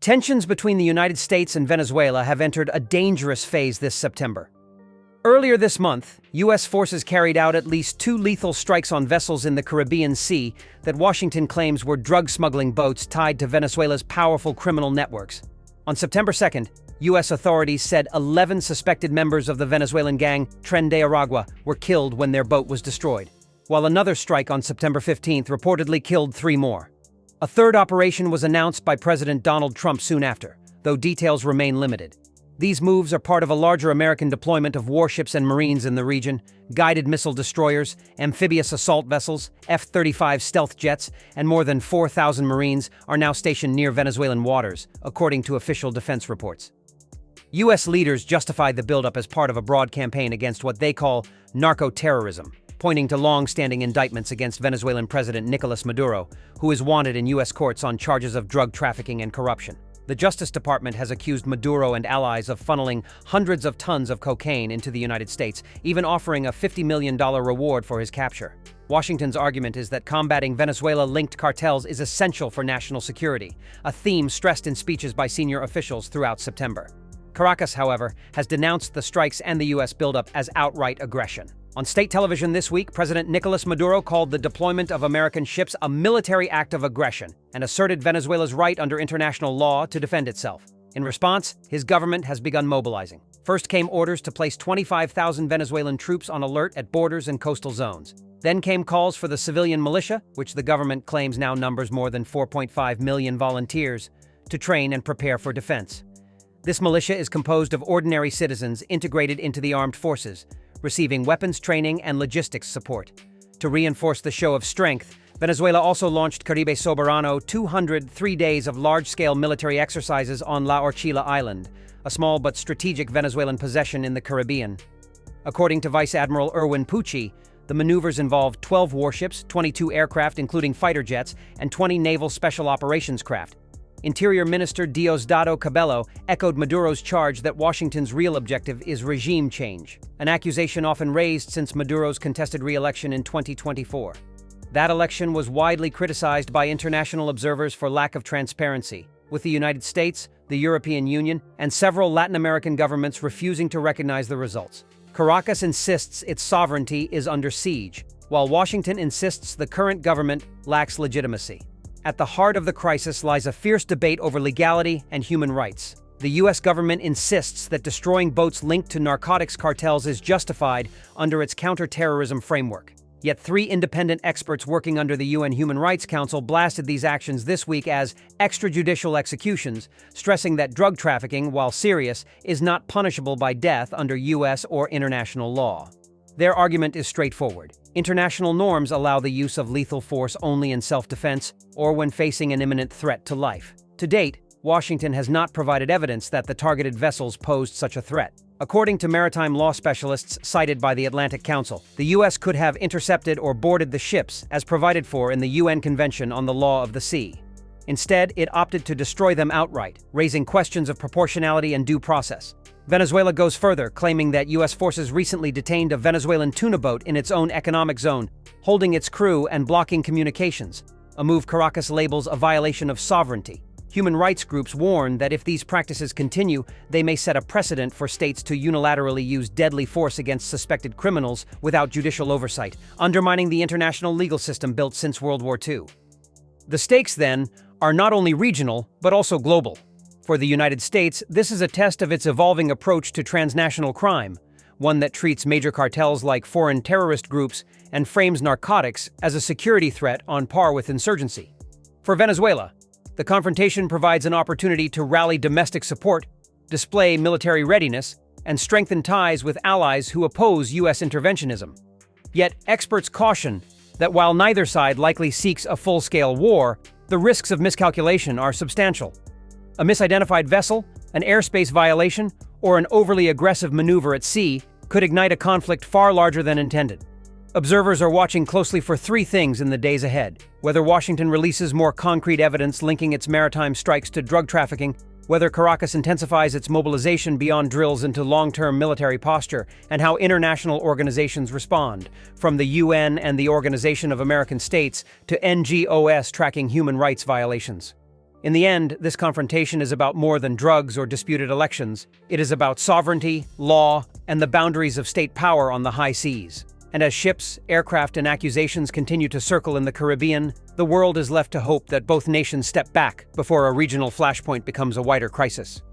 Tensions between the United States and Venezuela have entered a dangerous phase this September. Earlier this month, U.S. forces carried out at least 2 lethal strikes on vessels in the Caribbean Sea that Washington claims were drug-smuggling boats tied to Venezuela's powerful criminal networks. On September 2nd, U.S. authorities said 11 suspected members of the Venezuelan gang Tren de Aragua were killed when their boat was destroyed, while another strike on September 15th reportedly killed 3 more. A third operation was announced by President Donald Trump soon after, though details remain limited. These moves are part of a larger American deployment of warships and Marines in the region. Guided missile destroyers, amphibious assault vessels, F-35 stealth jets, and more than 4,000 Marines are now stationed near Venezuelan waters, according to official defense reports. U.S. leaders justified the buildup as part of a broad campaign against what they call narco-terrorism, pointing to long-standing indictments against Venezuelan President Nicolás Maduro, who is wanted in U.S. courts on charges of drug trafficking and corruption. The Justice Department has accused Maduro and allies of funneling hundreds of tons of cocaine into the United States, even offering a $50 million reward for his capture. Washington's argument is that combating Venezuela-linked cartels is essential for national security, a theme stressed in speeches by senior officials throughout September. Caracas, however, has denounced the strikes and the U.S. buildup as outright aggression. On state television this week, President Nicolás Maduro called the deployment of American ships a military act of aggression and asserted Venezuela's right under international law to defend itself. In response, his government has begun mobilizing. First came orders to place 25,000 Venezuelan troops on alert at borders and coastal zones. Then came calls for the civilian militia, which the government claims now numbers more than 4.5 million volunteers, to train and prepare for defense. This militia is composed of ordinary citizens integrated into the armed forces, receiving weapons training and logistics support. To reinforce the show of strength, Venezuela also launched Caribe Soberano 203 days of large-scale military exercises on La Orchila Island, a small but strategic Venezuelan possession in the Caribbean. According to Vice Admiral Erwin Pucci, the maneuvers involved 12 warships, 22 aircraft including fighter jets, and 20 naval special operations craft. Interior Minister Diosdado Cabello echoed Maduro's charge that Washington's real objective is regime change, an accusation often raised since Maduro's contested re-election in 2024. That election was widely criticized by international observers for lack of transparency, with the United States, the European Union, and several Latin American governments refusing to recognize the results. Caracas insists its sovereignty is under siege, while Washington insists the current government lacks legitimacy. At the heart of the crisis lies a fierce debate over legality and human rights. The U.S. government insists that destroying boats linked to narcotics cartels is justified under its counter-terrorism framework. Yet 3 independent experts working under the UN Human Rights Council blasted these actions this week as extrajudicial executions, stressing that drug trafficking, while serious, is not punishable by death under U.S. or international law. Their argument is straightforward. International norms allow the use of lethal force only in self-defense or when facing an imminent threat to life. To date, Washington has not provided evidence that the targeted vessels posed such a threat. According to maritime law specialists cited by the Atlantic Council, the U.S. could have intercepted or boarded the ships as provided for in the UN Convention on the Law of the Sea. Instead, it opted to destroy them outright, raising questions of proportionality and due process. Venezuela goes further, claiming that U.S. forces recently detained a Venezuelan tuna boat in its own economic zone, holding its crew and blocking communications, a move Caracas labels a violation of sovereignty. Human rights groups warn that if these practices continue, they may set a precedent for states to unilaterally use deadly force against suspected criminals without judicial oversight, undermining the international legal system built since World War II. The stakes, then, are not only regional, but also global. For the United States, this is a test of its evolving approach to transnational crime, one that treats major cartels like foreign terrorist groups and frames narcotics as a security threat on par with insurgency. For Venezuela, the confrontation provides an opportunity to rally domestic support, display military readiness, and strengthen ties with allies who oppose U.S. interventionism. Yet, experts caution that while neither side likely seeks a full-scale war, the risks of miscalculation are substantial. A misidentified vessel, an airspace violation, or an overly aggressive maneuver at sea could ignite a conflict far larger than intended. Observers are watching closely for 3 things in the days ahead: whether Washington releases more concrete evidence linking its maritime strikes to drug trafficking, whether Caracas intensifies its mobilization beyond drills into long-term military posture, and how international organizations respond, from the UN and the Organization of American States to NGOs tracking human rights violations. In the end, this confrontation is about more than drugs or disputed elections. It is about sovereignty, law, and the boundaries of state power on the high seas. And as ships, aircraft, and accusations continue to circle in the Caribbean, the world is left to hope that both nations step back before a regional flashpoint becomes a wider crisis.